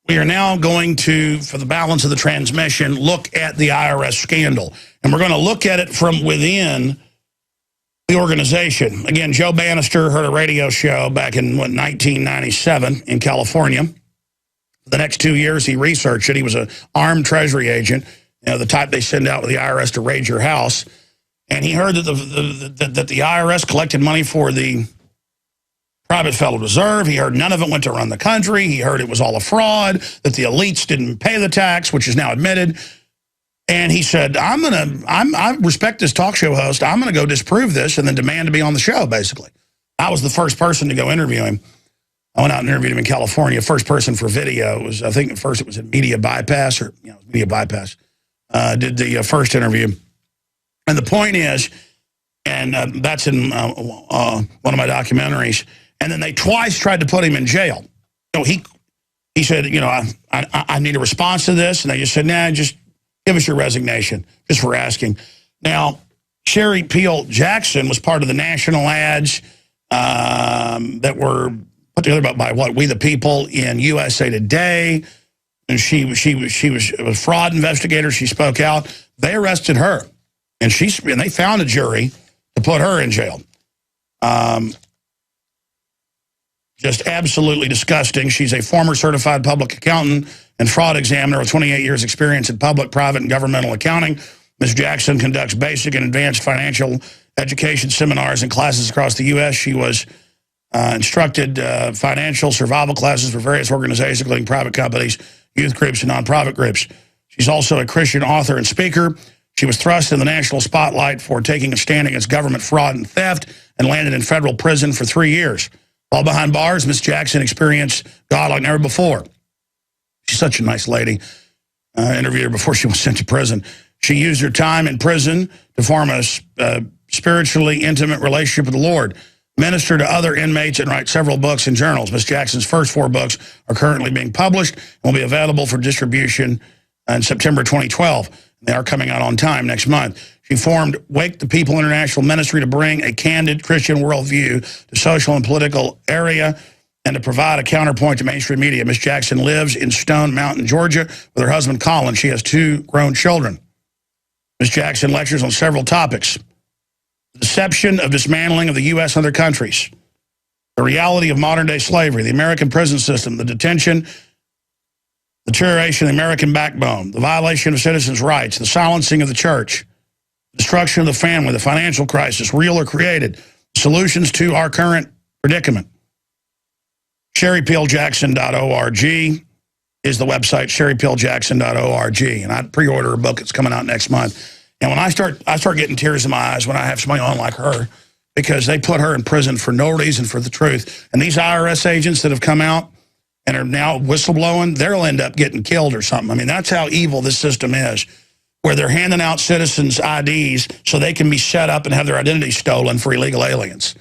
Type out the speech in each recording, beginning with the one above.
We are now going to, for the balance of the transmission, look at the IRS scandal. And we're going to look at it from within the organization. Again, Joe Bannister heard a radio show back in, 1997 in California. For the next 2 years, he researched it. He was an armed treasury agent, the type they send out with the IRS to raid your house. And he heard that the IRS collected money for the private Federal Reserve. He heard none of it went to run the country. He heard it was all a fraud, that the elites didn't pay the tax, which is now admitted. And he said, I respect this talk show host. I'm going to go disprove this and then demand to be on the show, basically. I was the first person to go interview him. I went out and interviewed him in California. First person for video was, I think at first it was at Media Bypass, Media Bypass. Did the first interview. And the point is, and that's in one of my documentaries, and then they twice tried to put him in jail. He said, I need a response to this. And they just said, nah, just give us your resignation, just for asking. Now, Sherry Peel Jackson was part of the national ads that were put together by We the People in USA Today. And she was a fraud investigator. She spoke out. They arrested her. And they found a jury to put her in jail. Just absolutely disgusting. She's a former certified public accountant and fraud examiner with 28 years experience in public, private, and governmental accounting. Ms. Jackson conducts basic and advanced financial education seminars and classes across the U.S. She was instructed financial survival classes for various organizations, including private companies, youth groups, and nonprofit groups. She's also a Christian author and speaker. She was thrust in the national spotlight for taking a stand against government fraud and theft and landed in federal prison for 3 years. While behind bars, Ms. Jackson experienced God like never before. She's such a nice lady. Interviewed her before she was sent to prison. She used her time in prison to form a spiritually intimate relationship with the Lord, minister to other inmates, and write several books and journals. Ms. Jackson's first 4 books are currently being published and will be available for distribution in September 2012. They are coming out on time next month. She formed Wake the People International Ministry to bring a candid Christian worldview to social and political area and to provide a counterpoint to mainstream media. Ms. Jackson lives in Stone Mountain, Georgia, with her husband, Colin. She has 2 grown children. Ms. Jackson lectures on several topics: the deception of dismantling of the U.S. and other countries, the reality of modern-day slavery, the American prison system, the detention, deterioration of the American backbone, the violation of citizens' rights, the silencing of the church, destruction of the family, the financial crisis, real or created, solutions to our current predicament. SherryPeelJackson.org is the website, SherryPeelJackson.org. And I pre-order a book that's coming out next month. And when I start getting tears in my eyes when I have somebody on like her, because they put her in prison for no reason for the truth. And these IRS agents that have come out and are now whistleblowing, they'll end up getting killed or something. I mean, that's how evil this system is, where they're handing out citizens' IDs so they can be set up and have their identity stolen for illegal aliens.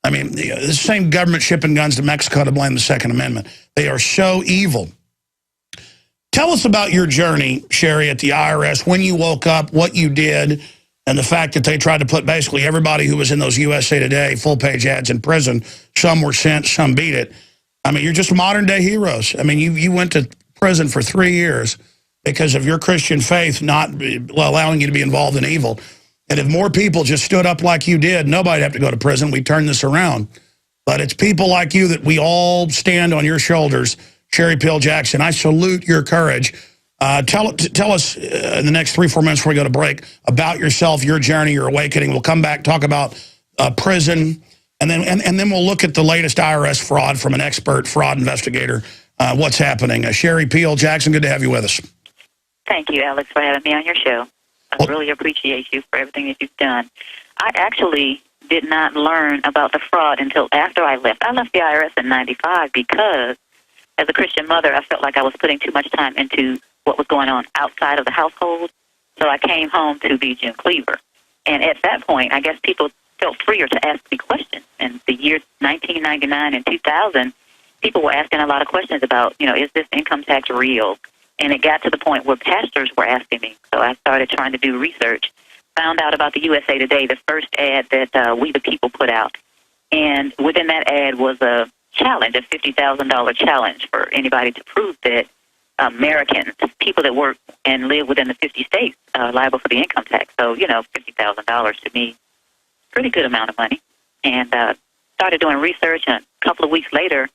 I mean, the same government shipping guns to Mexico to blame the Second Amendment. They are so evil. Tell us about your journey, Sherry, at the IRS, when you woke up, what you did, and the fact that they tried to put basically everybody who was in those USA Today full-page ads in prison. Some were sent, some beat it. I mean, you're just modern-day heroes. I mean, you went to prison for 3 years because of your Christian faith not allowing you to be involved in evil. And if more people just stood up like you did, nobody'd have to go to prison. We'd turn this around. But it's people like you that we all stand on your shoulders. Sherry Peel Jackson, I salute your courage. Tell us in the next 3-4 minutes before we go to break about yourself, your journey, your awakening. We'll come back, talk about prison, and then we'll look at the latest IRS fraud from an expert fraud investigator. What's happening? Sherry Peel Jackson, good to have you with us. Thank you, Alex, for having me on your show. I really appreciate you for everything that you've done. I actually did not learn about the fraud until after I left. I left the IRS in '95 because, as a Christian mother, I felt like I was putting too much time into what was going on outside of the household. So I came home to be Jim Cleaver. And at that point, I guess people felt freer to ask me questions. In the years 1999 and 2000, people were asking a lot of questions about, is this income tax real? And it got to the point where pastors were asking me. So I started trying to do research, found out about the USA Today, the first ad that We the People put out. And within that ad was a challenge, a $50,000 challenge for anybody to prove that Americans, people that work and live within the 50 states, are liable for the income tax. So, $50,000 to me, pretty good amount of money. And started doing research, and a couple of weeks later,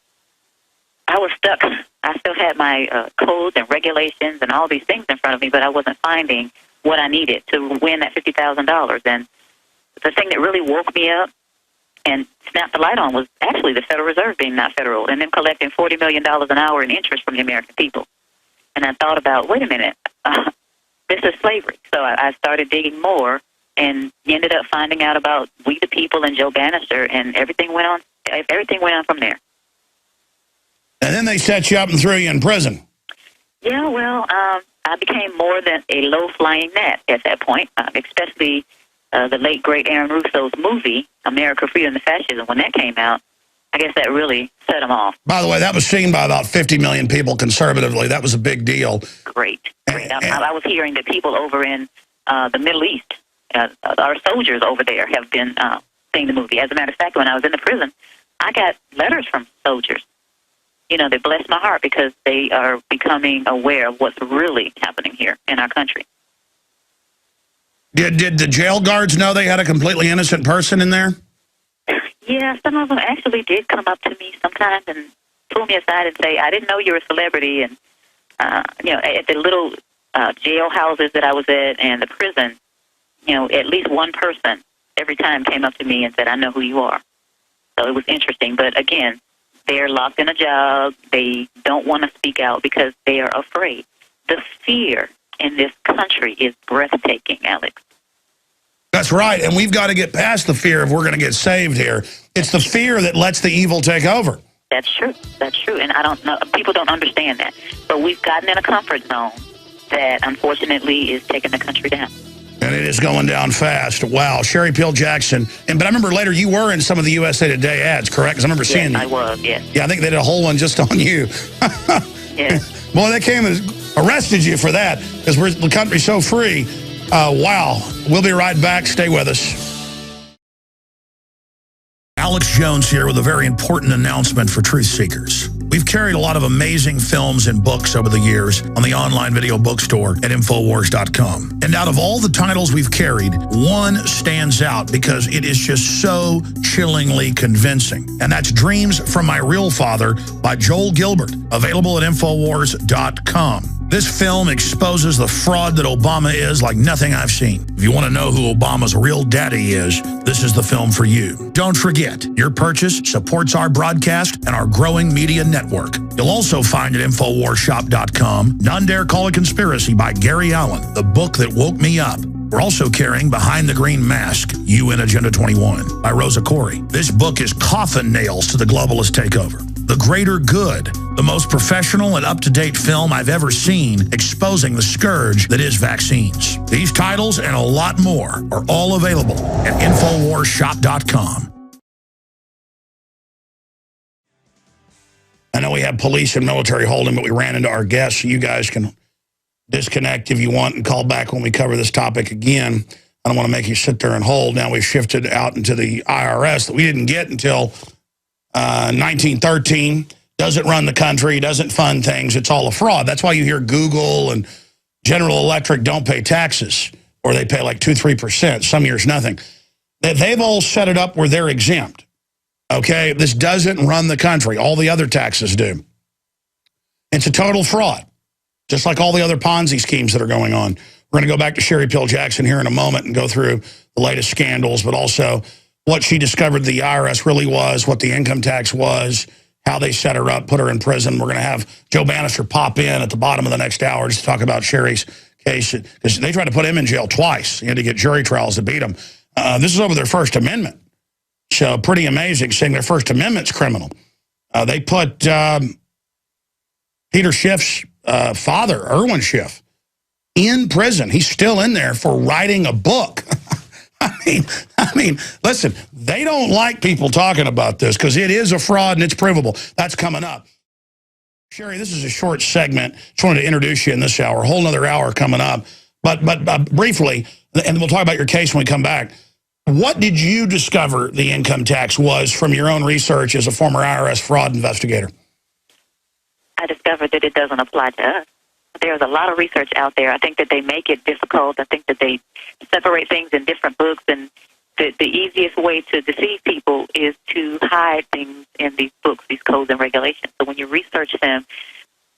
I was stuck. I still had my codes and regulations and all these things in front of me, but I wasn't finding what I needed to win that $50,000. And the thing that really woke me up and snapped the light on was actually the Federal Reserve being not federal and them collecting $40 million an hour in interest from the American people. And I thought about, wait a minute, this is slavery. So I started digging more and ended up finding out about We the People and Joe Bannister, and everything went on from there. And then they set you up and threw you in prison. Yeah, well, I became more than a low-flying gnat at that point, especially the late, great Aaron Russo's movie, America, Freedom, and Fascism. When that came out, I guess that really set them off. By the way, that was seen by about 50 million people conservatively. That was a big deal. Great. I was hearing that people over in the Middle East, our soldiers over there, have been seeing the movie. As a matter of fact, when I was in the prison, I got letters from soldiers. They bless my heart because they are becoming aware of what's really happening here in our country. Did the jail guards know they had a completely innocent person in there? Yeah, some of them actually did come up to me sometimes and pull me aside and say, I didn't know you were a celebrity. And, at the little jail houses that I was at and the prison, at least one person every time came up to me and said, I know who you are. So it was interesting. But again, they're locked in a job. They don't want to speak out because they are afraid. The fear in this country is breathtaking, Alex. That's right, and we've got to get past the fear if we're going to get saved here. It's the fear that lets the evil take over. That's true. That's true, and I don't know. People don't understand that. But we've gotten in a comfort zone that, unfortunately, is taking the country down. And it is going down fast. Wow, Sherry Peel Jackson. But I remember later you were in some of the USA Today ads, correct? Because I remember seeing you. I was, yes. Yeah, I think they did a whole one just on you. Yes. Boy, they came and arrested you for that because the country's so free. Wow. We'll be right back. Stay with us. Alex Jones here with a very important announcement for truth seekers. We've carried a lot of amazing films and books over the years on the online video bookstore at Infowars.com. And out of all the titles we've carried, one stands out because it is just so chillingly convincing. And that's Dreams from My Real Father by Joel Gilbert, available at Infowars.com. This film exposes the fraud that Obama is like nothing I've seen. If you want to know who Obama's real daddy is, this is the film for you. Don't forget, your purchase supports our broadcast and our growing media network. You'll also find at InfoWarsShop.com, None Dare Call It Conspiracy by Gary Allen, the book that woke me up. We're also carrying Behind the Green Mask, UN Agenda 21 by Rosa Corey. This book is coffin nails to the globalist takeover. The Greater Good, the most professional and up-to-date film I've ever seen exposing the scourge that is vaccines. These titles and a lot more are all available at InfoWarsShop.com. I know we have police and military holding, but we ran into our guests, so you guys can disconnect if you want and call back when we cover this topic again. I don't want to make you sit there and hold. Now we've shifted out into the IRS that we didn't get until 1913, doesn't run the country, doesn't fund things. It's all a fraud. That's why you hear Google and General Electric don't pay taxes, or they pay like 2-3%, some years nothing. They've all set it up where they're exempt. Okay, this doesn't run the country. All the other taxes do. It's a total fraud, just like all the other Ponzi schemes that are going on. We're going to go back to Sherry Peel Jackson here in a moment and go through the latest scandals, but also what she discovered the IRS really was, what the income tax was, how they set her up, put her in prison. We're going to have Joe Bannister pop in at the bottom of the next hour just to talk about Sherry's case, because they tried to put him in jail twice. He had to get jury trials to beat him. This is over their First Amendment. So pretty amazing, saying their First Amendment's criminal. They put Peter Schiff's father, Erwin Schiff, in prison. He's still in there for writing a book. I mean, listen, they don't like people talking about this because it is a fraud and it's provable. That's coming up. Sherry, this is a short segment. Just wanted to introduce you in this hour. A whole other hour coming up. But briefly, and we'll talk about your case when we come back. What did you discover the income tax was from your own research as a former IRS fraud investigator? I discovered that it doesn't apply to us. There's a lot of research out there. I think that they make it difficult. I think that they separate things in different books, and the easiest way to deceive people is to hide things in these books, these codes and regulations. So when you research them,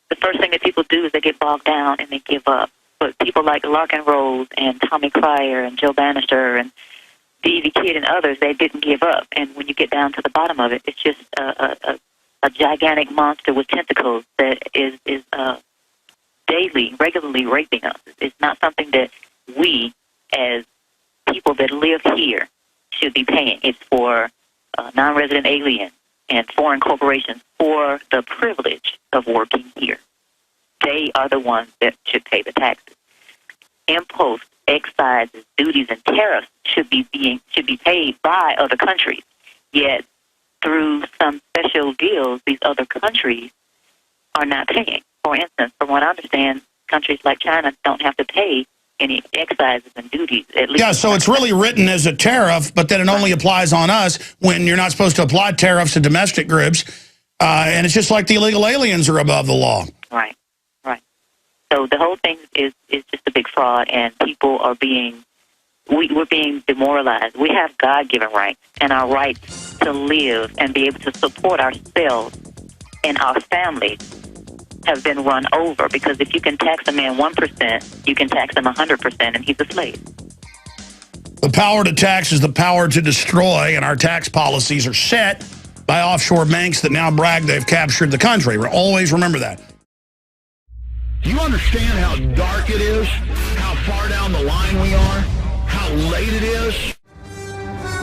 the first thing that people do is they get bogged down and they give up. But people like Larkin Rose and Tommy Cryer and Joe Bannister and D.V. Kidd and others, they didn't give up. And when you get down to the bottom of it, it's just a gigantic monster with tentacles that is daily, regularly raping us. It's not something that we, as people that live here, should be paying. It's for non-resident aliens and foreign corporations for the privilege of working here. They are the ones that should pay the taxes. Imposts, excises, duties, and tariffs should be paid by other countries. Yet, through some special deals, these other countries are not paying. For instance, from what I understand, countries like China don't have to pay any excises and duties. At least yeah, so it's really written as a tariff, but then it only applies on us when you're not supposed to apply tariffs to domestic groups. And it's just like the illegal aliens are above the law. Right, right. So the whole thing is just a big fraud, and people are we're being demoralized. We have God-given rights, and our rights to live and be able to support ourselves and our families have been run over, because if you can tax a man 1%, you can tax him 100%, and he's a slave. The power to tax is the power to destroy, and our tax policies are set by offshore banks that now brag they've captured the country. Always remember that. Do you understand how dark it is? How far down the line we are? How late it is?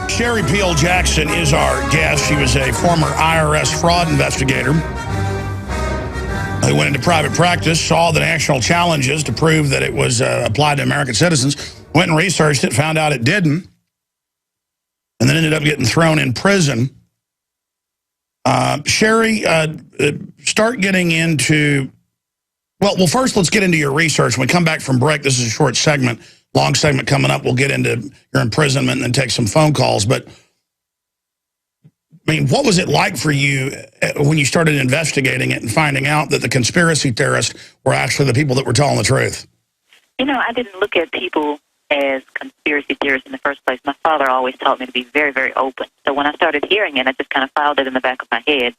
Sherry Peel Jackson is our guest. She was a former IRS fraud investigator who went into private practice, saw the national challenges to prove that it was applied to American citizens, went and researched it, found out it didn't, and then ended up getting thrown in prison. Sherry, start getting into, well, first let's get into your research. When we come back from break, this is a short segment, long segment coming up. We'll get into your imprisonment and then take some phone calls. But, I mean, what was it like for you when you started investigating it and finding out that the conspiracy theorists were actually the people that were telling the truth? You know, I didn't look at people as conspiracy theorists in the first place. My father always taught me to be very, very open. So when I started hearing it, I just kind of filed it in the back of my head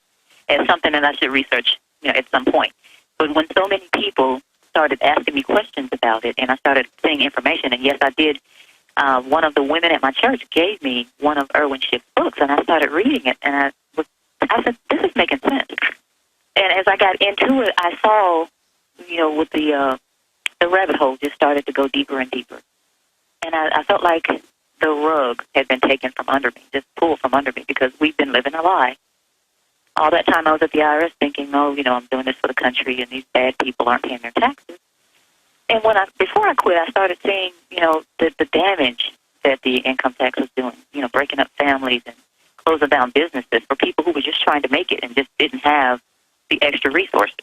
as something that I should research, at some point. But when so many people started asking me questions about it, and I started seeing information, and yes, I did. One of the women at my church gave me one of Erwin Schiff's books, and I started reading it, and I said, this is making sense. And as I got into it, I saw, with the rabbit hole just started to go deeper and deeper. And I felt like the rug had been taken from under me, just pulled from under me, because we've been living a lie. All that time I was at the IRS thinking, I'm doing this for the country, and these bad people aren't paying their taxes. And before I quit, I started seeing, the damage that the income tax was doing, breaking up families and closing down businesses for people who were just trying to make it and just didn't have the extra resources.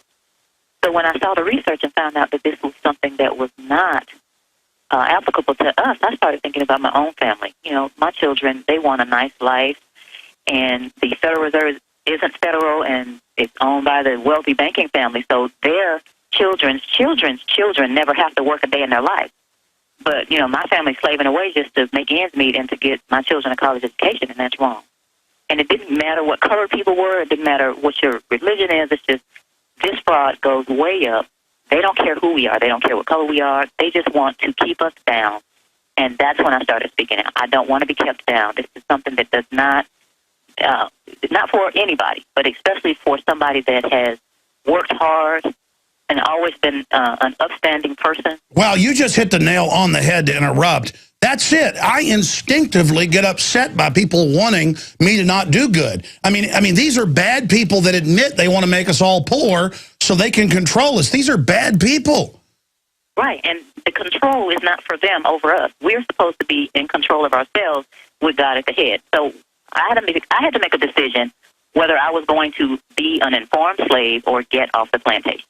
So when I saw the research and found out that this was something that was not applicable to us, I started thinking about my own family. My children, they want a nice life, and the Federal Reserve isn't federal, and it's owned by the wealthy banking family, so their children's children never have to work a day in their life. But, my family's slaving away just to make ends meet and to get my children a college education, and that's wrong. And it didn't matter what color people were. It didn't matter what your religion is. It's just this fraud goes way up. They don't care who we are. They don't care what color we are. They just want to keep us down. And that's when I started speaking out. I don't want to be kept down. This is something that does not for anybody, but especially for somebody that has worked hard and always been an upstanding person. Well, you just hit the nail on the head to interrupt. That's it. I instinctively get upset by people wanting me to not do good. I mean, these are bad people that admit they want to make us all poor so they can control us. These are bad people. Right, and the control is not for them over us. We're supposed to be in control of ourselves with God at the head. So I had to make a decision whether I was going to be an informed slave or get off the plantation.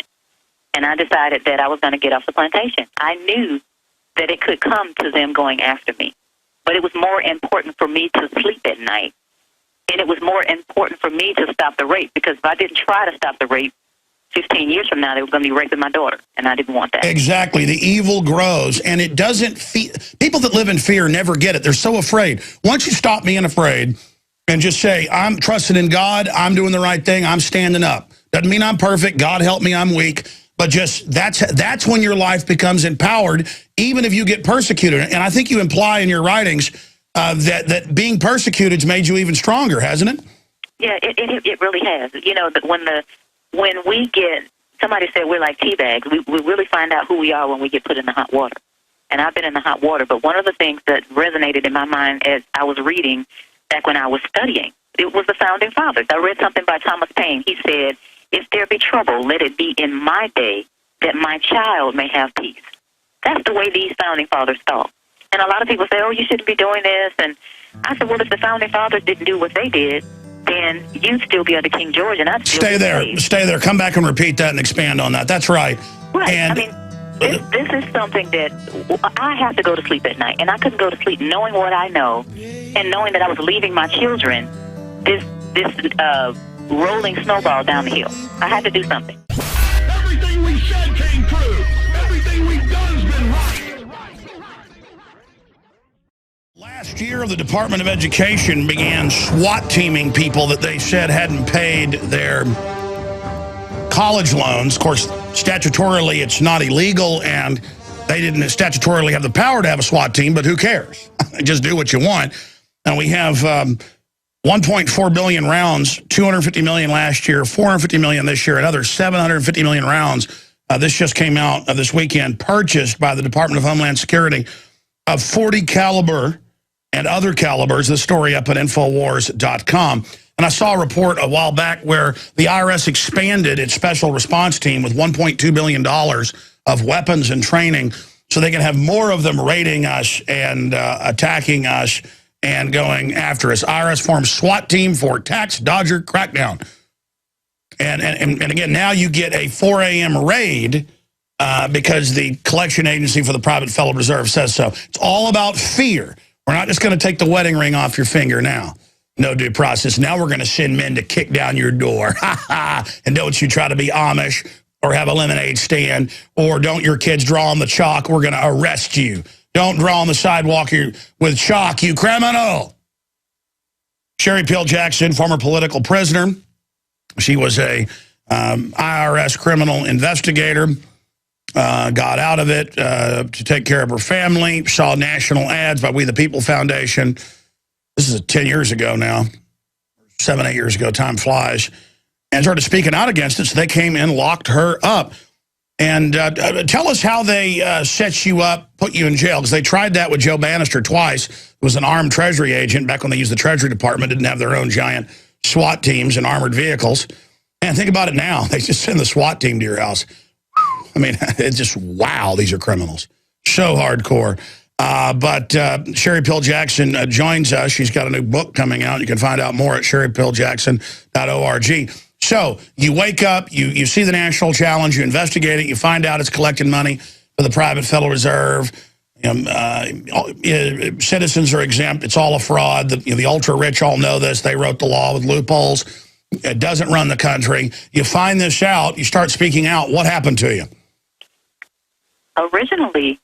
And I decided that I was going to get off the plantation. I knew that it could come to them going after me. but it was more important for me to sleep at night. And it was more important for me to stop the rape, because if I didn't try to stop the rape, 15 years from now, they were going to be raping my daughter, and I didn't want that. Exactly. The evil grows, and it doesn't people that live in fear never get it. They're so afraid. Once you stop being afraid and just say, I'm trusting in God, I'm doing the right thing, I'm standing up. Doesn't mean I'm perfect. God help me, I'm weak. But just that's when your life becomes empowered, even if you get persecuted. And I think you imply in your writings that being persecuted's made you even stronger, hasn't it? Yeah, it really has. You know, when we get, somebody said we're like tea bags. We really find out who we are when we get put in the hot water. And I've been in the hot water, but one of the things that resonated in my mind as I was reading back when I was studying, it was the Founding Fathers. I read something by Thomas Paine. He said, if there be trouble, let it be in my day, that my child may have peace. That's the way these Founding Fathers thought. And a lot of people say, oh, you shouldn't be doing this. And I said, well, if the Founding Fathers didn't do what they did, then you'd still be under King George, and I'd still Stay be there. saved. Stay there. Come back and repeat that and expand on that. That's right. Right. And I mean, this is something that I have to go to sleep at night, and I couldn't go to sleep knowing what I know and knowing that I was leaving my children this rolling snowball down the hill. I had to do something. Everything we said came true. Everything we've done's been right. Last year, the Department of Education began SWAT teaming people that they said hadn't paid their college loans. Of course, statutorily, it's not illegal, and they didn't statutorily have the power to have a SWAT team, but who cares? Just do what you want. And we have 1.4 billion rounds, 250 million last year, 450 million this year, another 750 million rounds. This just came out this weekend, purchased by the Department of Homeland Security of 40 caliber and other calibers. This story up at Infowars.com. And I saw a report a while back where the IRS expanded its special response team with $1.2 billion of weapons and training so they can have more of them raiding us and attacking us and going after us. IRS forms SWAT team for tax dodger crackdown. And again, now you get a 4 a.m. raid because the collection agency for the private Federal Reserve says so. It's all about fear. We're not just going to take the wedding ring off your finger now. No due process. Now we're going to send men to kick down your door. And don't you try to be Amish or have a lemonade stand, or don't your kids draw on the chalk. We're going to arrest you. Don't draw on the sidewalk with chalk, you criminal. Sherry Peel Jackson, former political prisoner. She was a IRS criminal investigator. Got out of it to take care of her family, saw national ads by We the People Foundation. This is 10 years ago now, 7, 8 years ago, time flies, and started speaking out against it, so they came in, locked her up. And tell us how they set you up, put you in jail, because they tried that with Joe Bannister twice. It was an armed Treasury agent back when they used the Treasury Department, didn't have their own giant SWAT teams and armored vehicles. And think about it now. They just send the SWAT team to your house. I mean, it's just, wow, these are criminals. So hardcore. But Sherry Peel Jackson joins us. She's got a new book coming out. You can find out more at sherrypeeljackson.org. So you wake up, you see the national challenge, you investigate it, you find out it's collecting money for the private Federal Reserve. Citizens are exempt. It's all a fraud. The ultra-rich all know this. They wrote the law with loopholes. It doesn't run the country. You find this out. You start speaking out. What happened to you? Originally,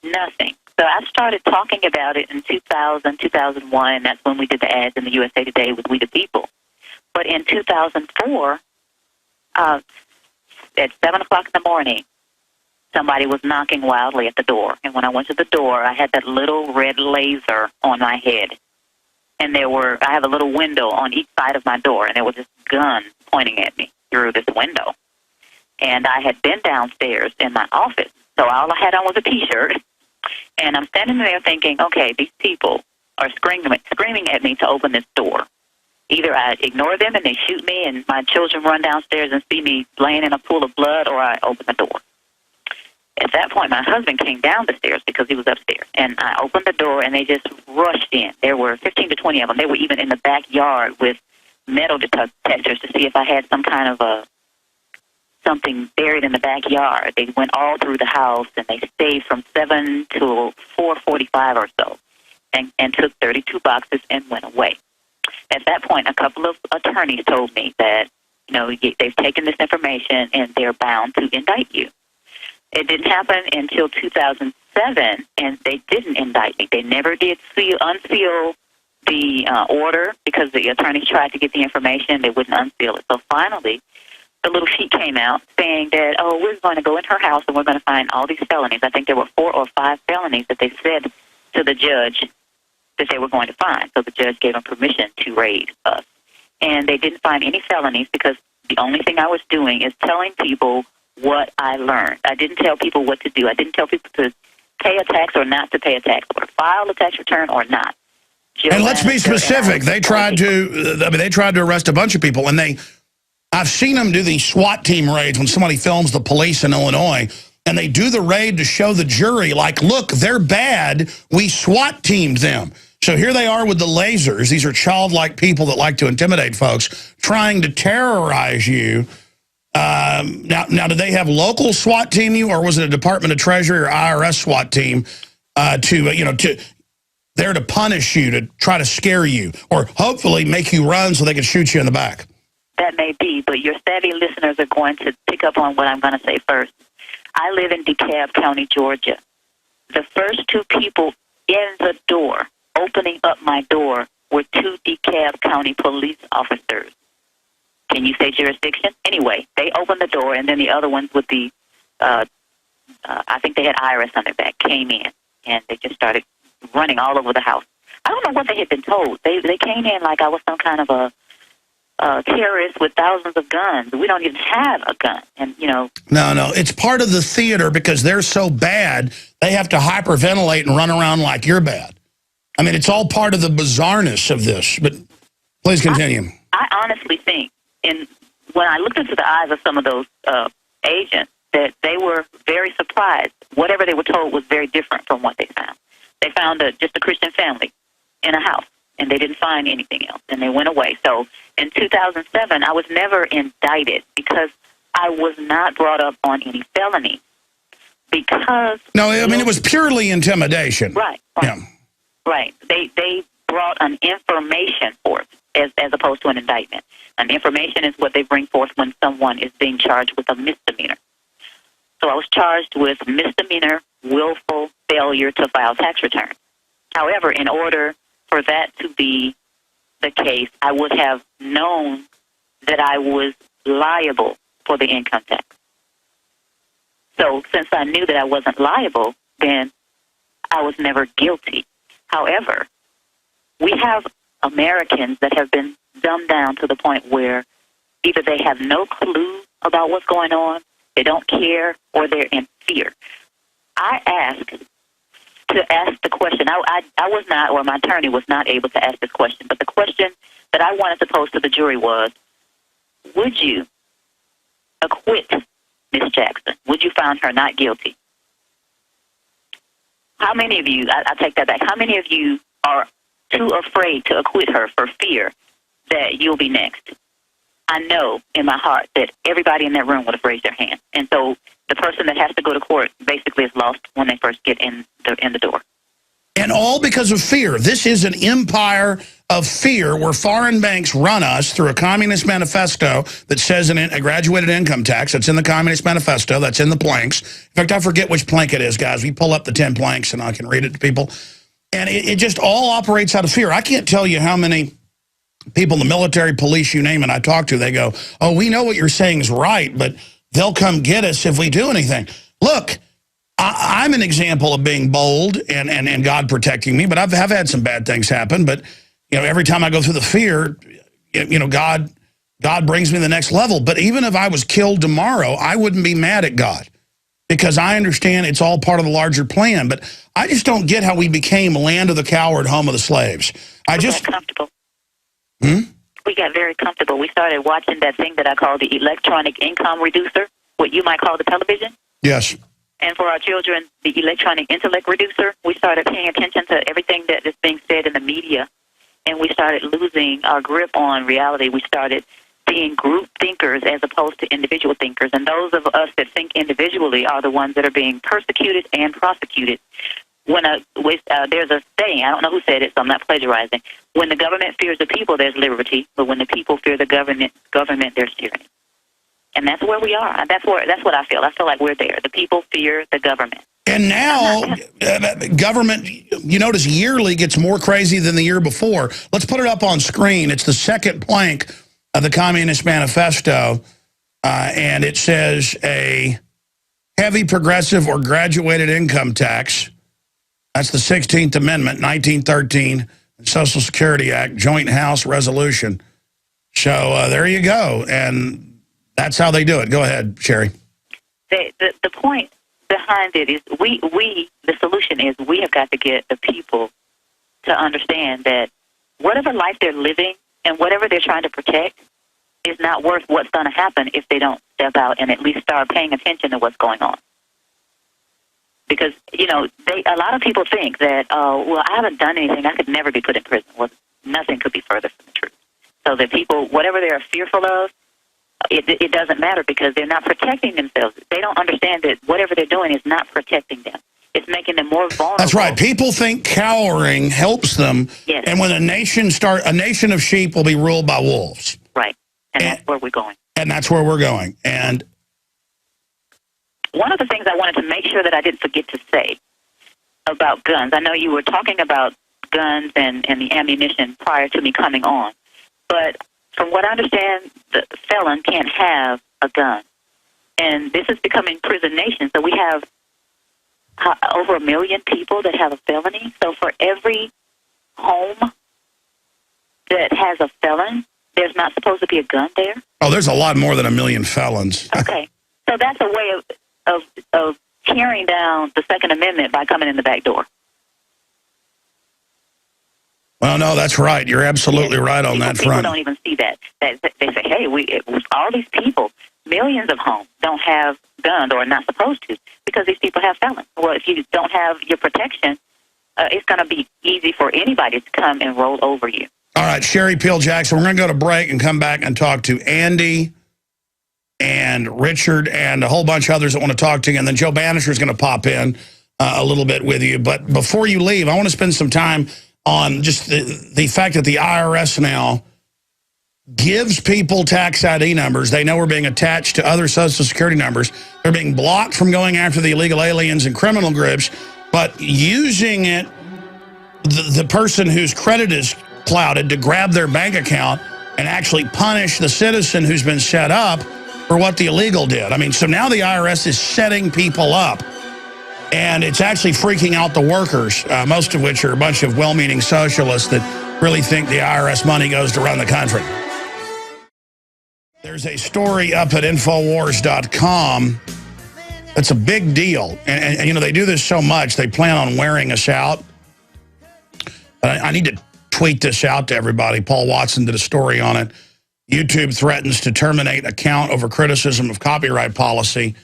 nothing. So I started talking about it in 2000, 2001, and that's when we did the ads in the USA Today with We the People. But in 2004, at 7 o'clock in the morning, somebody was knocking wildly at the door. And when I went to the door, I had that little red laser on my head. And I have a little window on each side of my door, and there was this gun pointing at me through this window. And I had been downstairs in my office, so all I had on was a T-shirt. And I'm standing there thinking, okay, these people are screaming at me to open this door. Either I ignore them and they shoot me and my children run downstairs and see me laying in a pool of blood, or I open the door. At that point, my husband came down the stairs because he was upstairs. And I opened the door, and they just rushed in. There were 15 to 20 of them. They were even in the backyard with metal detectors to see if I had some kind of something buried in the backyard. They went all through the house, and they stayed from 7 to 4:45 or so. and took 32 boxes and went away. At that point, a couple of attorneys told me that, they've taken this information and they're bound to indict you. It didn't happen until 2007, and they didn't indict me. They never did unseal the order because the attorneys tried to get the information. They wouldn't unseal it. So finally, the little sheet came out saying that, we're going to go in her house and we're going to find all these felonies. I think there were 4 or 5 felonies that they said to the judge that they were going to find. So the judge gave them permission to raid us. And they didn't find any felonies because the only thing I was doing is telling people what I learned. I didn't tell people what to do. I didn't tell people to pay a tax or not to pay a tax, or file a tax return or not. And let's be specific. They tried to arrest a bunch of people, and I've seen them do these SWAT team raids when somebody films the police in Illinois, and they do the raid to show the jury, like, look, they're bad. We SWAT teamed them. So here they are with the lasers. These are childlike people that like to intimidate folks, trying to terrorize you. Now, did they have local SWAT team you, or was it a Department of Treasury or IRS SWAT team there to punish you, to try to scare you, or hopefully make you run so they could shoot you in the back? That may be, but your savvy listeners are going to pick up on what I'm going to say first. I live in DeKalb County, Georgia. The first 2 people in the door, opening up my door, were 2 DeKalb County police officers. Can you say jurisdiction? Anyway, they opened the door, and then the other ones with the, I think they had IRS on their back, came in, and they just started running all over the house. I don't know what they had been told. They came in like I was some kind of a terrorist with thousands of guns. We don't even have a gun, and No, it's part of the theater because they're so bad, they have to hyperventilate and run around like you're bad. I mean, it's all part of the bizarreness of this, but please continue. I honestly think, when I looked into the eyes of some of those agents, that they were very surprised. Whatever they were told was very different from what they found. They found just a Christian family in a house, and they didn't find anything else, and they went away. So in 2007, I was never indicted because I was not brought up on any felony. No, I mean, it was purely intimidation. Right. Yeah. Right. They brought an information forth as opposed to an indictment. An information is what they bring forth when someone is being charged with a misdemeanor. So I was charged with misdemeanor, willful failure to file tax return. However, in order for that to be the case, I would have known that I was liable for the income tax. So since I knew that I wasn't liable, then I was never guilty. However, we have Americans that have been dumbed down to the point where either they have no clue about what's going on, they don't care, or they're in fear. I asked the question. I was not, or my attorney was not able to ask this question, but the question that I wanted to pose to the jury was, would you acquit Miss Jackson? Would you find her not guilty? How many of you, I take that back, how many of you are too afraid to acquit her for fear that you'll be next? I know in my heart that everybody in that room would have raised their hand. And so the person that has to go to court basically is lost when they first get in the door. And all because of fear. This is an empire of fear where foreign banks run us through a communist manifesto that says a graduated income tax. That's in the communist manifesto. That's in the planks. In fact, I forget which plank it is, guys. We pull up the 10 planks and I can read it to people. And it just all operates out of fear. I can't tell you how many people, the military, police, you name it, I talk to, they go, oh, we know what you're saying is right, but they'll come get us if we do anything. Look, I'm an example of being bold and God protecting me, but I've had some bad things happen. But, every time I go through the fear, God brings me to the next level. But even if I was killed tomorrow, I wouldn't be mad at God because I understand it's all part of the larger plan. But I just don't get how we became land of the coward, home of the slaves. We got comfortable. We got very comfortable. We started watching that thing that I call the electronic income reducer, what you might call the television. Yes. And for our children, the electronic intellect reducer. We started paying attention to everything that is being said in the media, and we started losing our grip on reality. We started being group thinkers as opposed to individual thinkers, and those of us that think individually are the ones that are being persecuted and prosecuted. there's a saying, I don't know who said it, so I'm not plagiarizing. When the government fears the people, there's liberty, but when the people fear the government, there's tyranny. And that's where we are. That's what I feel. I feel like we're there. The people fear the government. And now, government, you notice, yearly gets more crazy than the year before. Let's put it up on screen. It's the second plank of the Communist Manifesto, and it says a heavy progressive or graduated income tax. That's the 16th Amendment, 1913, Social Security Act, Joint House Resolution. So there you go, and that's how they do it. Go ahead, Sherry. The point behind it is the solution is we have got to get the people to understand that whatever life they're living and whatever they're trying to protect is not worth what's going to happen if they don't step out and at least start paying attention to what's going on. Because, a lot of people think that, well, I haven't done anything. I could never be put in prison. Well, nothing could be further from the truth. So that people, whatever they're fearful of, it doesn't matter because they're not protecting themselves. They don't understand that whatever they're doing is not protecting them. It's making them more vulnerable. That's right. People think cowering helps them. Yes. And when a nation of sheep will be ruled by wolves. Right. And that's where we're going. And that's where we're going. And one of the things I wanted to make sure that I didn't forget to say about guns, I know you were talking about guns and the ammunition prior to me coming on, but from what I understand, the felon can't have a gun. And this is becoming prison nation, so we have over 1 million people that have a felony. So for every home that has a felon, there's not supposed to be a gun there? Oh, there's a lot more than 1 million felons. Okay. So that's a way of tearing down the Second Amendment by coming in the back door. Well, no, that's right. You're absolutely right on that front. People don't even see that. They say, hey, all these people, millions of homes don't have guns or are not supposed to because these people have felons. Well, if you don't have your protection, it's going to be easy for anybody to come and roll over you. All right, Sherry Peel Jackson, we're going to go to break and come back and talk to Andy and Richard and a whole bunch of others that want to talk to you. And then Joe Bannister is going to pop in a little bit with you. But before you leave, I want to spend some time on just the fact that the IRS now gives people tax ID numbers. They know are being attached to other Social Security numbers. They're being blocked from going after the illegal aliens and criminal groups, but using it, the person whose credit is clouded to grab their bank account and actually punish the citizen who's been set up for what the illegal did. I mean, so now the IRS is setting people up. And it's actually freaking out the workers, most of which are a bunch of well-meaning socialists that really think the IRS money goes to run the country. There's a story up at Infowars.com that's a big deal. And they do this so much, they plan on wearing us out. I need to tweet this out to everybody. Paul Watson did a story on it. YouTube threatens to terminate account over criticism of copyright policy.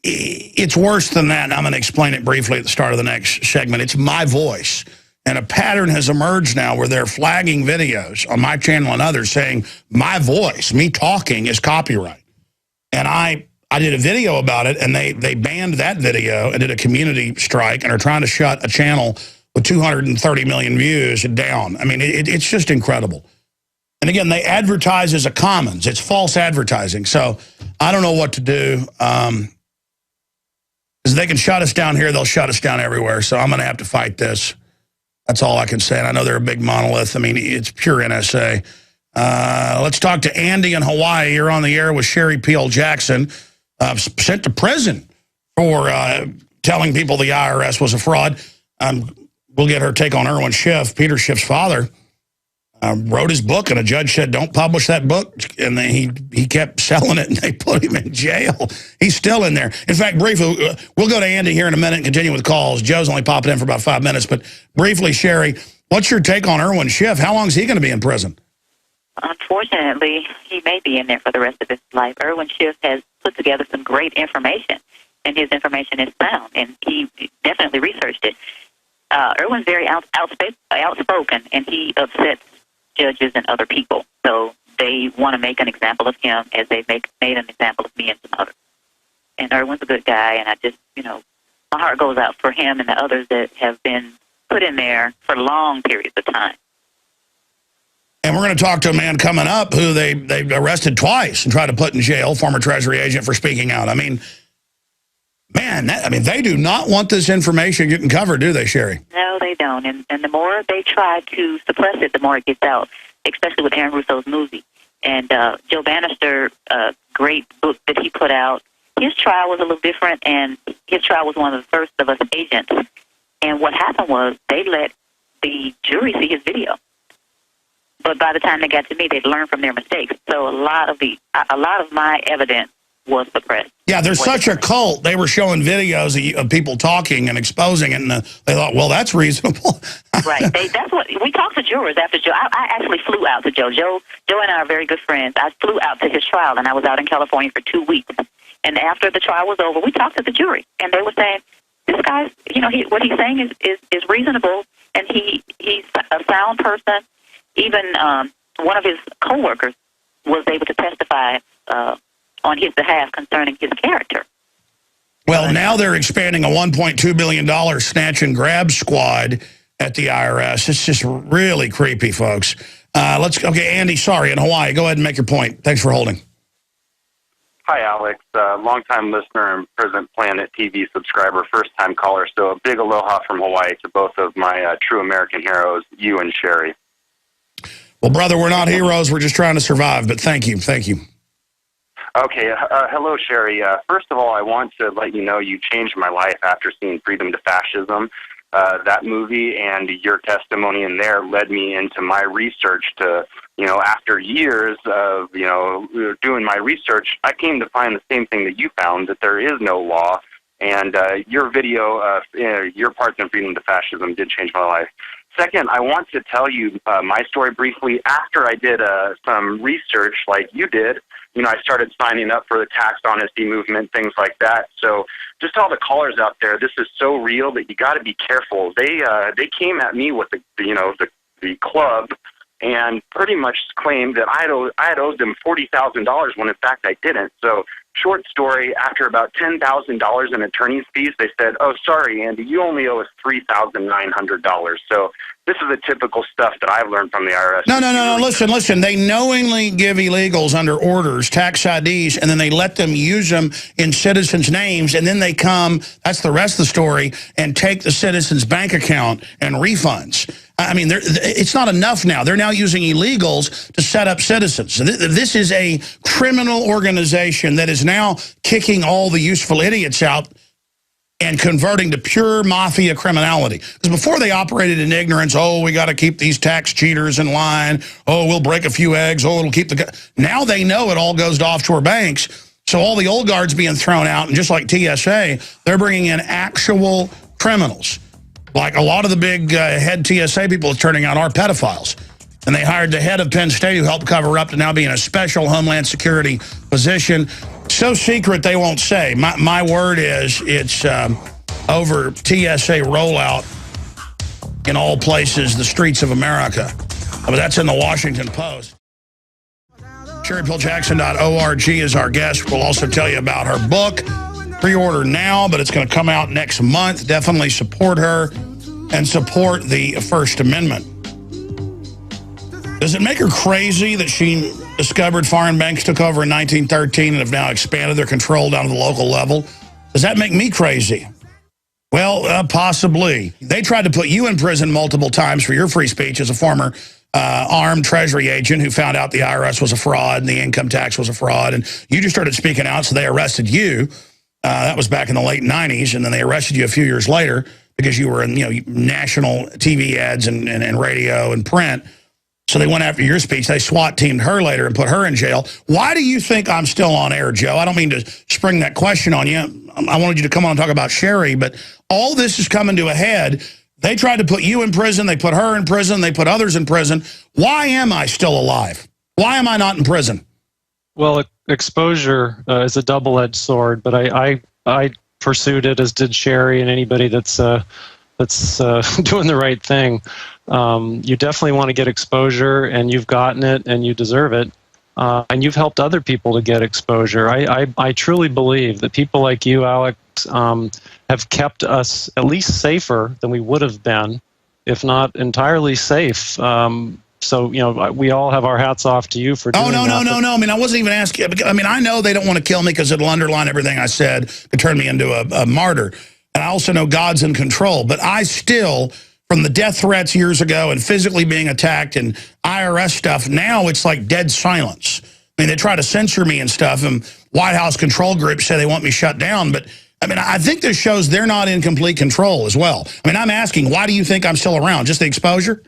It's worse than that, and I'm going to explain it briefly at the start of the next segment. It's my voice, and a pattern has emerged now where they're flagging videos on my channel and others saying my voice, me talking, is copyright. And I did a video about it, and they banned that video and did a community strike and are trying to shut a channel with 230 million views down. I mean, it's just incredible. And again, they advertise as a commons. It's false advertising. So I don't know what to do. Because they can shut us down here, they'll shut us down everywhere. So I'm going to have to fight this. That's all I can say. And I know they're a big monolith. I mean, it's pure NSA. Let's talk to Andy in Hawaii. You're on the air with Sherry Peel Jackson, sent to prison for telling people the IRS was a fraud. We'll get her take on Irwin Schiff. Peter Schiff's father wrote his book, and a judge said, don't publish that book. And then he kept selling it, and they put him in jail. He's still in there. In fact, briefly, we'll go to Andy here in a minute and continue with calls. Joe's only popping in for about 5 minutes. But briefly, Sherry, what's your take on Irwin Schiff? How long is he going to be in prison? Unfortunately, he may be in there for the rest of his life. Irwin Schiff has put together some great information, and his information is sound, and he definitely researched it. Irwin's very outspoken, and he upsets judges and other people. So they want to make an example of him as they made an example of me and some others. And Irwin's a good guy, and I just, my heart goes out for him and the others that have been put in there for long periods of time. And we're going to talk to a man coming up who they arrested twice and tried to put in jail, former Treasury agent, for speaking out. I mean, man, they do not want this information getting covered, do they, Sherry? No, they don't. And the more they try to suppress it, the more it gets out, especially with Aaron Russo's movie. And Joe Bannister, great book that he put out, his trial was a little different, and his trial was one of the first of us agents. And what happened was they let the jury see his video. But by the time they got to me, they'd learned from their mistakes. So a lot of my evidence was suppressed. Yeah, there's such a cult. They were showing videos of people talking and exposing it, and they thought, well, that's reasonable. Right. That's what we talked to jurors after Joe. I actually flew out to Joe. Joe and I are very good friends. I flew out to his trial, and I was out in California for 2 weeks. And after the trial was over, we talked to the jury, and they were saying, "This guy's, what he's saying is reasonable, and he's a sound person." Even one of his coworkers was able to testify on his behalf concerning his character. Well, now they're expanding a $1.2 billion snatch and grab squad at the IRS. It's just really creepy, folks. Okay, Andy, sorry, in Hawaii. Go ahead and make your point. Thanks for holding. Hi, Alex. Longtime listener and Present Planet TV subscriber, first-time caller. So a big aloha from Hawaii to both of my true American heroes, you and Sherry. Well, brother, we're not heroes. We're just trying to survive, but thank you. Thank you. Okay. Hello, Sherry. First of all, I want to let you know you changed my life after seeing Freedom to Fascism. That movie and your testimony in there led me into my research to, after years of, doing my research, I came to find the same thing that you found, that there is no law. And your video, your parts in Freedom to Fascism did change my life. Second, I want to tell you my story briefly. After I did some research like you did, I started signing up for the tax honesty movement, things like that. So just all the callers out there, this is so real that you got to be careful. They came at me with the club and pretty much claimed that I had owed them $40,000 when in fact I didn't. So short story, after about $10,000 in attorney's fees, they said, "Oh, sorry, Andy, you only owe us $3,900. So this is the typical stuff that I've learned from the IRS. No. Listen. They knowingly give illegals under orders tax IDs, and then they let them use them in citizens' names, and then they come, that's the rest of the story, and take the citizen's bank account and refunds. I mean, it's not enough now. They're now using illegals to set up citizens. So this is a criminal organization that is now kicking all the useful idiots out and converting to pure mafia criminality. Because before they operated in ignorance, oh, we got to keep these tax cheaters in line. Oh, we'll break a few eggs. Oh, it'll keep the... Now they know it all goes to offshore banks. So all the old guards being thrown out, and just like TSA, they're bringing in actual criminals. Like a lot of the big head TSA people turning out are pedophiles. And they hired the head of Penn State who helped cover up to now be in a special Homeland Security position. So secret they won't say. My word is it's over TSA rollout in all places, the streets of America. But that's in the Washington Post. SherryPillJackson.org is our guest. We'll also tell you about her book. Pre-order now, but it's going to come out next month. Definitely support her and support the First Amendment. Does it make her crazy that she discovered foreign banks took over in 1913 and have now expanded their control down to the local level? Does that make me crazy? Well, possibly. They tried to put you in prison multiple times for your free speech as a former armed Treasury agent who found out the IRS was a fraud and the income tax was a fraud, and you just started speaking out, so they arrested you. That was back in the late 90s, and then they arrested you a few years later because you were in national TV ads and radio and print. So they went after your speech. They SWAT-teamed her later and put her in jail. Why do you think I'm still on air, Joe? I don't mean to spring that question on you. I wanted you to come on and talk about Sherry, but all this is coming to a head. They tried to put you in prison. They put her in prison. They put others in prison. Why am I still alive? Why am I not in prison? Well, exposure is a double-edged sword, but I pursued it, as did Sherry and anybody that's doing the right thing. You definitely want to get exposure, and you've gotten it, and you deserve it. And you've helped other people to get exposure. I truly believe that people like you, Alec, have kept us at least safer than we would have been, if not entirely safe. So, we all have our hats off to you for doing that. No. I mean, I wasn't even asking. I mean, I know they don't want to kill me because it'll underline everything I said to turn me into a martyr. And I also know God's in control. But I still, from the death threats years ago and physically being attacked and IRS stuff, now it's like dead silence. I mean, they try to censor me and stuff, and White House control groups say they want me shut down. But, I mean, I think this shows they're not in complete control as well. I mean, I'm asking, why do you think I'm still around? Just the exposure?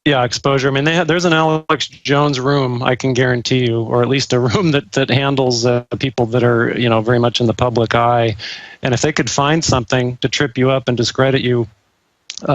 Yeah, exposure. I mean, there's an Alex Jones room, I can guarantee you, or at least a room that handles people that are, very much in the public eye. And if they could find something to trip you up and discredit you,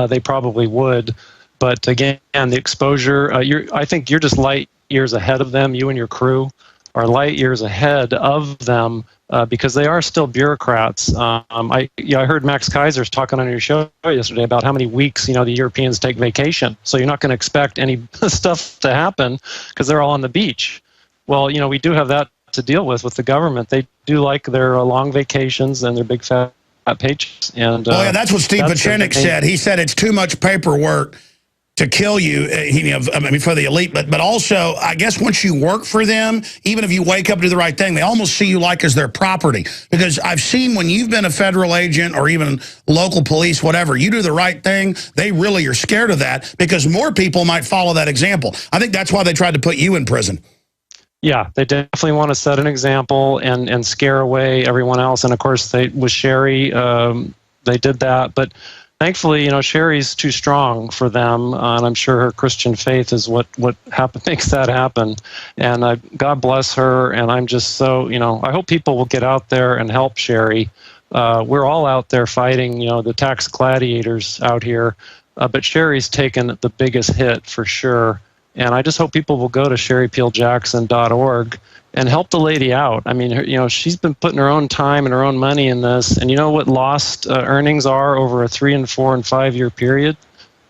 they probably would. But again, the exposure, I think you're just light years ahead of them. You and your crew are light years ahead of them because they are still bureaucrats. I heard Max Kaiser's talking on your show yesterday about how many weeks, the Europeans take vacation. So you're not going to expect any stuff to happen because they're all on the beach. Well, we do have that to deal with the government. They do like their long vacations and their big fat paychecks. And that's what Steve Pachenik said. He said it's too much paperwork to kill you, for the elite, but also, I guess once you work for them, even if you wake up to do the right thing, they almost see you like as their property. Because I've seen when you've been a federal agent or even local police, whatever, you do the right thing, they really are scared of that because more people might follow that example. I think that's why they tried to put you in prison. Yeah, they definitely want to set an example and scare away everyone else. And of course, with Sherry, they did that, but thankfully, Sherry's too strong for them, and I'm sure her Christian faith is what makes that happen. And God bless her, and I'm just so, I hope people will get out there and help Sherry. We're all out there fighting, the tax gladiators out here, but Sherry's taken the biggest hit for sure. And I just hope people will go to sherrypeeljackson.org and help the lady out. I mean, she's been putting her own time and her own money in this. And you know what lost earnings are over a 3 and 4 and 5 year period?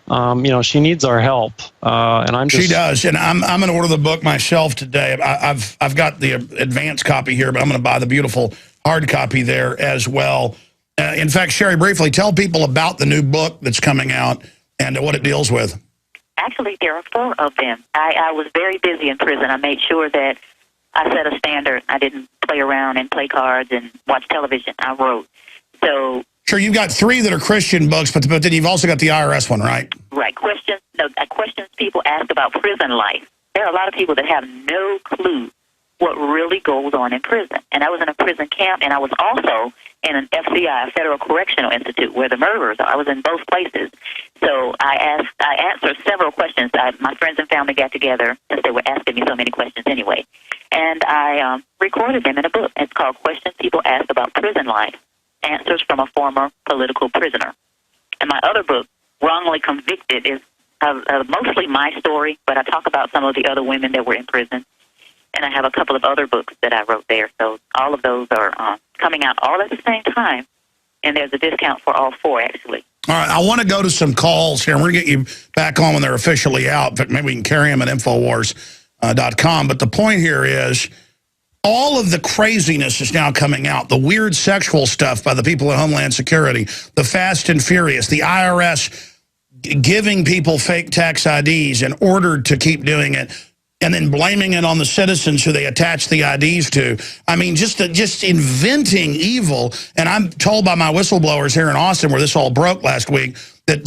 She needs our help. And she does. And I'm going to order the book myself today. I've got the advanced copy here, but I'm going to buy the beautiful hard copy there as well. In fact, Sherry, briefly, tell people about the new book that's coming out and what it deals with. Actually, there are 4 of them. I was very busy in prison. I made sure that I set a standard. I didn't play around and play cards and watch television. I wrote. So sure, you've got 3 that are Christian books, but then you've also got the IRS one, right? Right. Questions people ask about prison life. There are a lot of people that have no clue what really goes on in prison. And I was in a prison camp, and I was also in an FCI, Federal Correctional Institute, where the murderers are. I was in both places. So I answered several questions. My friends and family got together, since they were asking me so many questions anyway. And I recorded them in a book. It's called Questions People Ask About Prison Life, Answers from a Former Political Prisoner. And my other book, Wrongly Convicted, is mostly my story, but I talk about some of the other women that were in prison. And I have a couple of other books that I wrote there. So all of those are coming out all at the same time. And there's a discount for all 4, actually. All right, I want to go to some calls here. We're going to get you back on when they're officially out, but maybe we can carry them at Infowars.com. But the point here is all of the craziness is now coming out. The weird sexual stuff by the people at Homeland Security, the Fast and Furious, the IRS giving people fake tax IDs and ordered to keep doing it, and then blaming it on the citizens who they attach the IDs to. I mean, just inventing evil. And I'm told by my whistleblowers here in Austin, where this all broke last week, that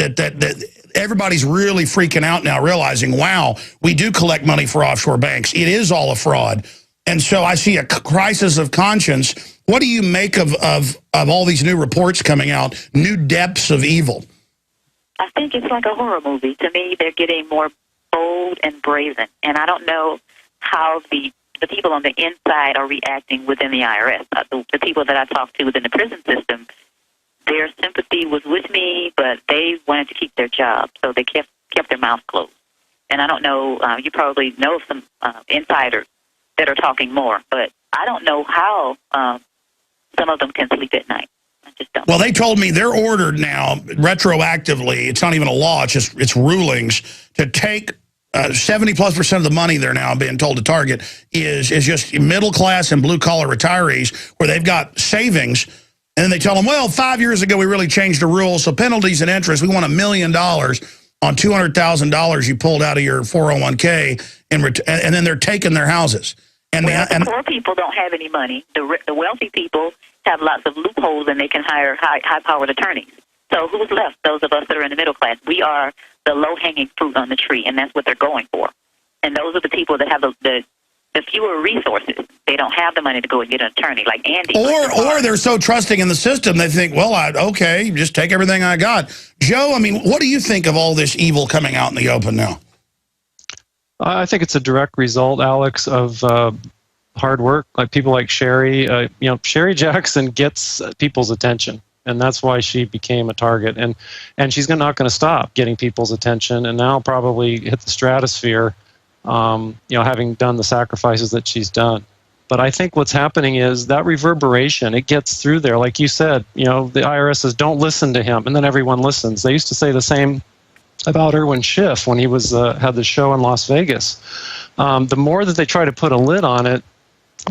everybody's really freaking out now, realizing, wow, we do collect money for offshore banks. It is all a fraud. And so I see a crisis of conscience. What do you make of all these new reports coming out, new depths of evil? I think it's like a horror movie. To me, they're getting more bold and brazen, and I don't know how the people on the inside are reacting within the IRS. The people that I talked to within the prison system, their sympathy was with me, but they wanted to keep their job, so they kept their mouth closed. And I don't know, you probably know some insiders that are talking more, but I don't know how some of them can sleep at night. I just don't. Well, they told me they're ordered now retroactively. It's not even a law. It's rulings to take 70+% of the money they're now being told to target is just middle class and blue collar retirees, where they've got savings And then they tell them, well, 5 years ago we really changed the rules, so penalties and interest, we want $1 million on $200,000 you pulled out of your 401k, and then they're taking their houses. And the poor people don't have any money. The wealthy people have lots of loopholes, and they can hire high-powered attorneys. So who's left? Those of us that are in the middle class. We are the low-hanging fruit on the tree, and that's what they're going for. And those are the people that have the fewer resources. They don't have the money to go and get an attorney like Andy. Or they're so trusting in the system, they think, well, okay, just take everything I got. Joe, I mean, what do you think of all this evil coming out in the open now? I think it's a direct result, Alex, of hard work. Like people like Sherry. Sherry Jackson gets people's attention, and that's why she became a target. And she's not going to stop getting people's attention, and now probably hit the stratosphere. Having done the sacrifices that she's done. But I think what's happening is that reverberation, it gets through there. Like you said, the IRS says, don't listen to him, and then everyone listens. They used to say the same about Irwin Schiff when he was had the show in Las Vegas. The more that they try to put a lid on it,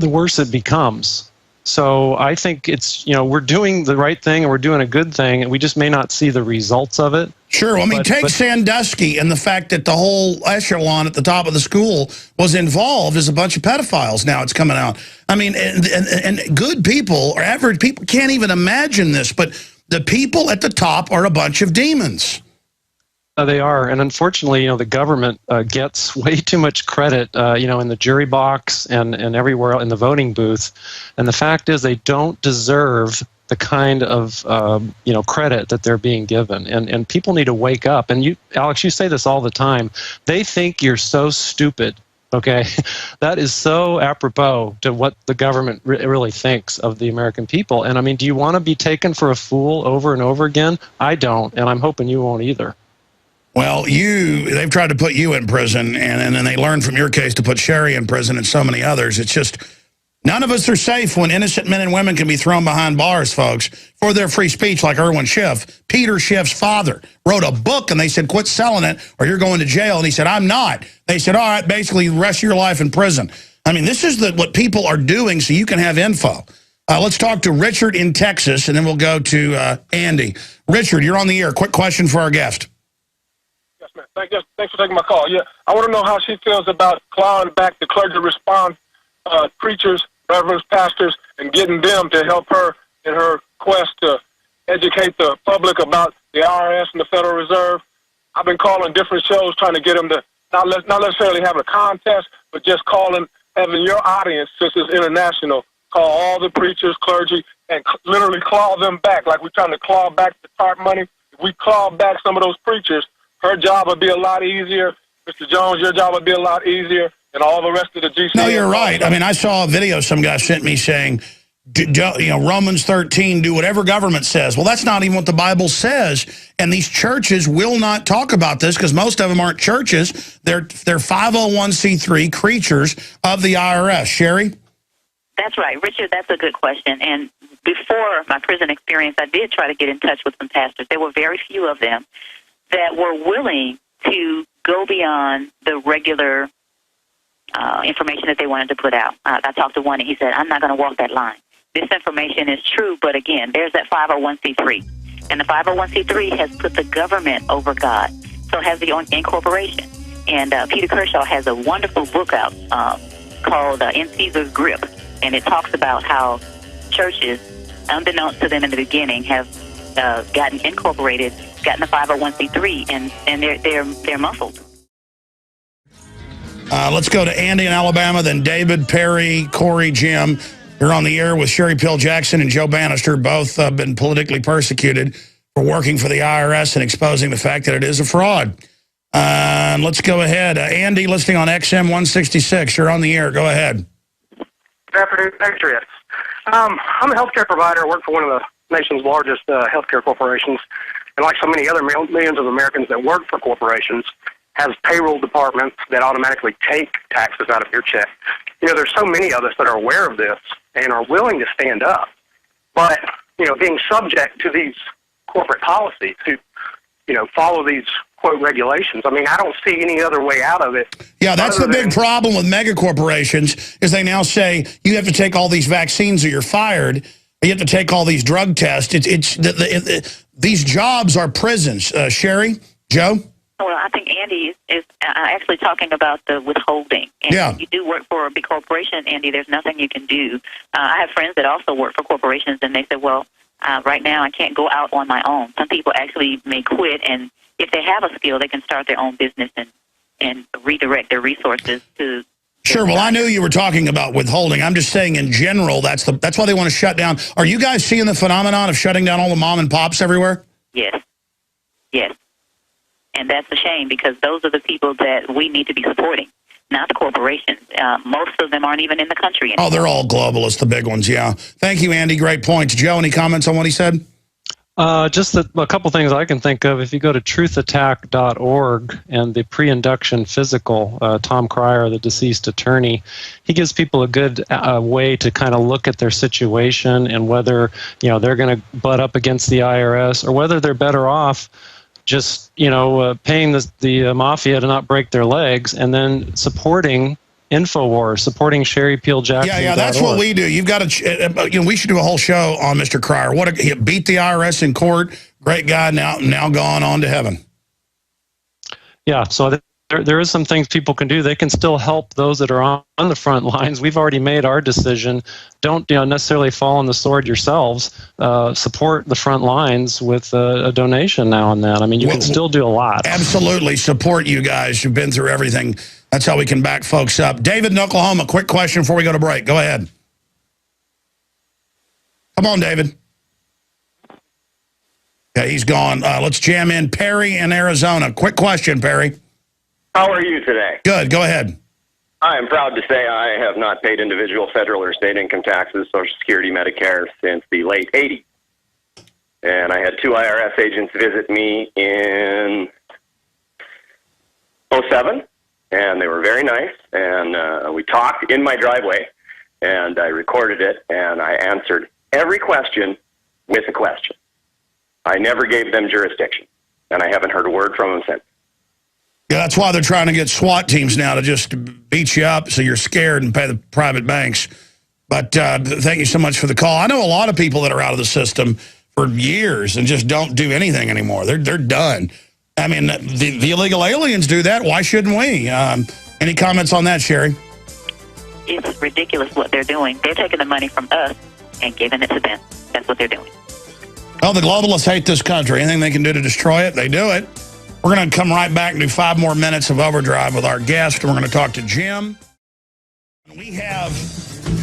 the worse it becomes. So I think it's, we're doing the right thing and we're doing a good thing, and we just may not see the results of it. Sure. I mean, take Sandusky and the fact that the whole echelon at the top of the school was involved as a bunch of pedophiles. Now it's coming out. I mean, and good people or average people can't even imagine this, but the people at the top are a bunch of demons. They are, and unfortunately, the government gets way too much credit, in the jury box and everywhere in the voting booth. And the fact is, they don't deserve the kind of credit that they're being given. And people need to wake up. And you, Alex, you say this all the time. They think you're so stupid. Okay, that is so apropos to what the government really thinks of the American people. And I mean, do you want to be taken for a fool over and over again? I don't, and I'm hoping you won't either. Well, they've tried to put you in prison, and then they learned from your case to put Sherry in prison and so many others. It's just, none of us are safe when innocent men and women can be thrown behind bars, folks, for their free speech, like Irwin Schiff. Peter Schiff's father wrote a book, and they said, quit selling it, or you're going to jail. And he said, I'm not. They said, all right, basically, the rest of your life in prison. I mean, this is what people are doing so you can have info. Let's talk to Richard in Texas, and then we'll go to Andy. Richard, you're on the air. Quick question for our guest. Thanks for taking my call. Yeah, I want to know how she feels about clawing back the clergy response, preachers, reverends, pastors, and getting them to help her in her quest to educate the public about the IRS and the Federal Reserve. I've been calling different shows trying to get them to not necessarily have a contest, but just having your audience, since it's international, call all the preachers, clergy, and literally claw them back like we're trying to claw back the TARP money. If we claw back some of those preachers, her job would be a lot easier. Mr. Jones, your job would be a lot easier, and all the rest of the GC. No, you're right. I mean, I saw a video some guy sent me saying, Romans 13, do whatever government says. Well, that's not even what the Bible says. And these churches will not talk about this because most of them aren't churches. They're 501c3 creatures of the IRS. Sherry? That's right. Richard, that's a good question. And before my prison experience, I did try to get in touch with some pastors. There were very few of them that were willing to go beyond the regular information that they wanted to put out. I talked to one, and he said, I'm not going to walk that line. This information is true, but again, there's that 501c3. And the 501c3 has put the government over God. So has the incorporation. And Peter Kershaw has a wonderful book out called In Caesar's Grip. And it talks about how churches, unbeknownst to them in the beginning, have gotten incorporated, gotten the 501c3, and they're muffled. Let's go to Andy in Alabama, then David, Perry, Corey, Jim. You're on the air with Sherry Pill Jackson and Joe Bannister. Both have been politically persecuted for working for the IRS and exposing the fact that it is a fraud. Let's go ahead. Andy, listening on XM 166. You're on the air. Go ahead. Good afternoon, Patriots. I'm a healthcare provider. I work for one of the nation's largest healthcare corporations. And like so many other millions of Americans that work for corporations, has payroll departments that automatically take taxes out of your check. There's so many of us that are aware of this and are willing to stand up. But, being subject to these corporate policies to, follow these, quote, regulations, I mean, I don't see any other way out of it. Yeah, that's the big problem with mega corporations is they now say you have to take all these vaccines or you're fired. You have to take all these drug tests. These jobs are prisons. Sherry, Joe? Well, I think Andy is actually talking about the withholding. And yeah. If you do work for a big corporation, Andy, there's nothing you can do. I have friends that also work for corporations, and they said, well, right now I can't go out on my own. Some people actually may quit, and if they have a skill, they can start their own business and redirect their resources to... Sure. Well, I knew you were talking about withholding. I'm just saying in general, that's why they want to shut down. Are you guys seeing the phenomenon of shutting down all the mom and pops everywhere? Yes. Yes. And that's a shame, because those are the people that we need to be supporting, not the corporations. Most of them aren't even in the country anymore. Oh, they're all globalists, the big ones, yeah. Thank you, Andy. Great points. Joe, any comments on what he said? Just a couple things I can think of. If you go to truthattack.org and the pre-induction physical, Tom Cryer, the deceased attorney, he gives people a good way to kind of look at their situation and whether they're going to butt up against the IRS or whether they're better off just paying the mafia to not break their legs and then supporting InfoWars, supporting Sherry Peel Jackson. Yeah, that's what we do. You've got to, we should do a whole show on Mr. Cryer. He beat the IRS in court. Great guy, now gone on to heaven. Yeah, so there is some things people can do. They can still help those that are on the front lines. We've already made our decision. Don't necessarily fall on the sword yourselves. Support the front lines with a donation now and then. I mean, you can still do a lot. Absolutely support you guys who've been through everything. That's how we can back folks up. David in Oklahoma, quick question before we go to break. Go ahead. Come on, David. Okay, he's gone. Let's jam in Perry in Arizona. Quick question, Perry. How are you today? Good. Go ahead. I am proud to say I have not paid individual federal or state income taxes, Social Security, Medicare since the late 80s. And I had 2 IRS agents visit me in 2007. And they were very nice, and we talked in my driveway, and I recorded it, and I answered every question with a question. I never gave them jurisdiction, and I haven't heard a word from them since. Yeah, that's why they're trying to get SWAT teams now to just beat you up so you're scared and pay the private banks. But thank you so much for the call. I know a lot of people that are out of the system for years and just don't do anything anymore. They're done. I mean, the illegal aliens do that. Why shouldn't we? Any comments on that, Sherry? It's ridiculous what they're doing. They're taking the money from us and giving it to them. That's what they're doing. Well, the globalists hate this country. Anything they can do to destroy it, they do it. We're going to come right back and do 5 more minutes of Overdrive with our guest. We're going to talk to Jim. We have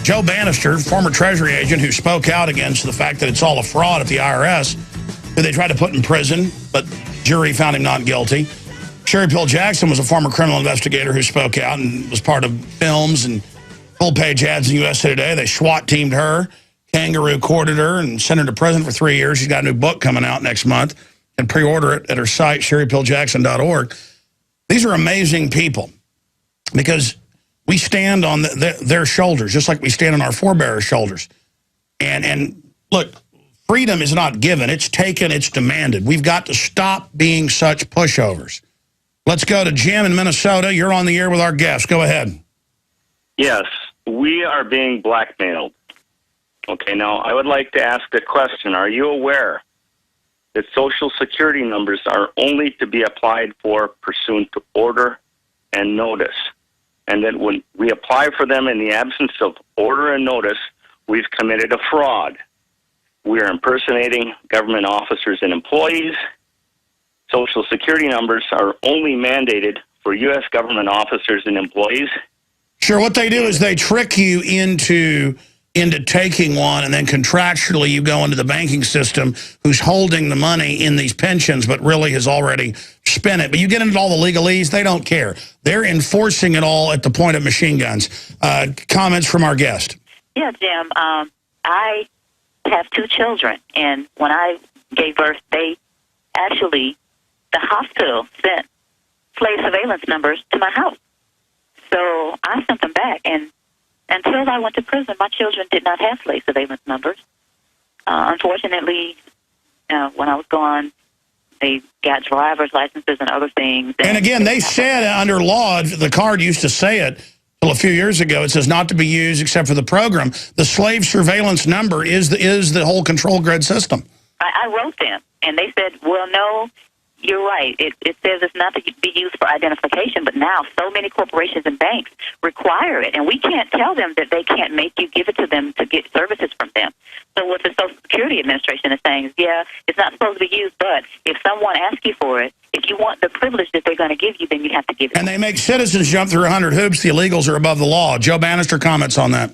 Joe Bannister, former Treasury agent, who spoke out against the fact that it's all a fraud at the IRS, who they tried to put in prison, but jury found him not guilty. Sherry Peel Jackson was a former criminal investigator who spoke out and was part of films and full-page ads in USA Today. They SWAT-teamed her, kangaroo courted her, and sent her to prison for 3 years. She's got a new book coming out next month. And pre-order it at her site, sherrypeeljackson.org. These are amazing people because we stand on their shoulders, just like we stand on our forebears' shoulders. And look, freedom is not given. It's taken. It's demanded. We've got to stop being such pushovers. Let's go to Jim in Minnesota. You're on the air with our guest. Go ahead. Yes, we are being blackmailed. Okay, now I would like to ask a question. Are you aware that Social Security numbers are only to be applied for pursuant to order and notice? And that when we apply for them in the absence of order and notice, we've committed a fraud. We are impersonating government officers and employees. Social Security numbers are only mandated for U.S. government officers and employees. Sure, what they do is they trick you into taking one, and then contractually you go into the banking system who's holding the money in these pensions but really has already spent it. But you get into all the legalese, they don't care. They're enforcing it all at the point of machine guns. Comments from our guest. Yeah, Jim, I have 2 children, and when I gave birth, the hospital sent slave surveillance numbers to my house. So I sent them back, and until I went to prison, my children did not have slave surveillance numbers. Unfortunately, when I was gone, they got driver's licenses and other things. And again, they said under law, the card used to say it, Till a few years ago, it says not to be used except for the program. The slave surveillance number is the whole control grid system. I wrote them, and they said, well, no, you're right. It says it's not to be used for identification, but now so many corporations and banks require it, and we can't tell them that they can't make you give it to them to get services from them. So what the Social Security Administration is saying is, yeah, it's not supposed to be used, but if someone asks you for it, if you want the privilege that they're going to give you, then you have to give it. And they make citizens jump through 100 hoops. The illegals are above the law. Joe Bannister comments on that.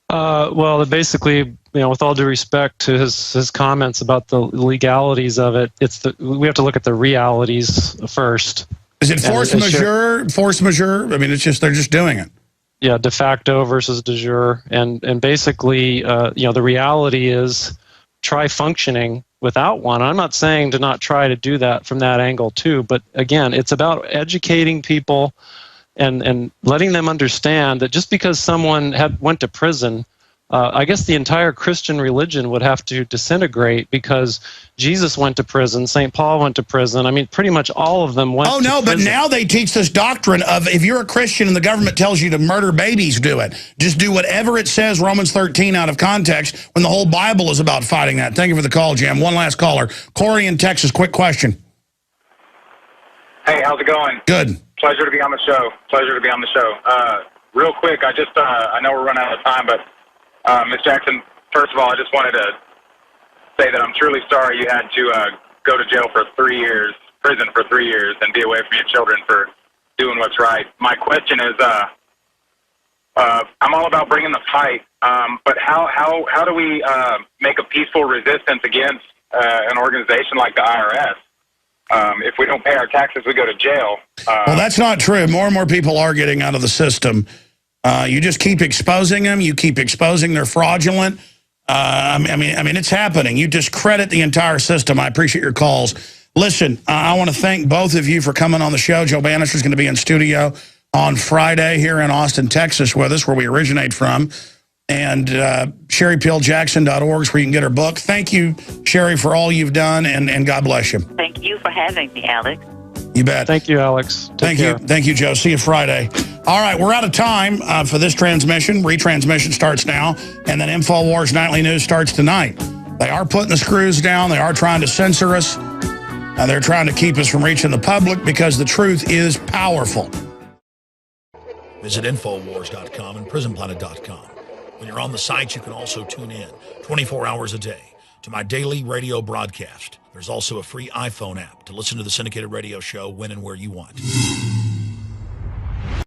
Well, basically, with all due respect to his comments about the legalities of it, we have to look at the realities first. Is it force majeure? Force majeure? I mean, it's just they're just doing it. Yeah, de facto versus de jure, and basically, the reality is try functioning without one. I'm not saying to not try to do that from that angle too, but again, it's about educating people and letting them understand that just because someone went to prison, I guess the entire Christian religion would have to disintegrate because Jesus went to prison, St. Paul went to prison. I mean, pretty much all of them went to prison. But now they teach this doctrine of if you're a Christian and the government tells you to murder babies, do it. Just do whatever it says, Romans 13, out of context, when the whole Bible is about fighting that. Thank you for the call, Jim. One last caller. Corey in Texas, quick question. Hey, how's it going? Good. Pleasure to be on the show. Real quick, I know we're running out of time, but Ms. Jackson, first of all, I just wanted to say that I'm truly sorry you had to go to jail for 3 years, prison for 3 years, and be away from your children for doing what's right. My question is, I'm all about bringing the fight, but how do we make a peaceful resistance against an organization like the IRS? If we don't pay our taxes, we go to jail. Well, that's not true. More and more people are getting out of the system. You just keep exposing them. You keep exposing they're fraudulent. I mean, it's happening. You discredit the entire system. I appreciate your calls. Listen, I want to thank both of you for coming on the show. Joe Bannister is going to be in studio on Friday here in Austin, Texas with us, where we originate from. And SherryPeelJackson.org is where you can get her book. Thank you, Sherry, for all you've done, and God bless you. Thank you for having me, Alex. You bet. Thank you, Alex. Thank you, Joe. See you Friday. All right, we're out of time for this transmission. Retransmission starts now, and then InfoWars Nightly News starts tonight. They are putting the screws down. They are trying to censor us. They're trying to keep us from reaching the public because the truth is powerful. Visit InfoWars.com and PrisonPlanet.com. When you're on the site, you can also tune in 24 hours a day to my daily radio broadcast. There's also a free iPhone app to listen to the syndicated radio show when and where you want.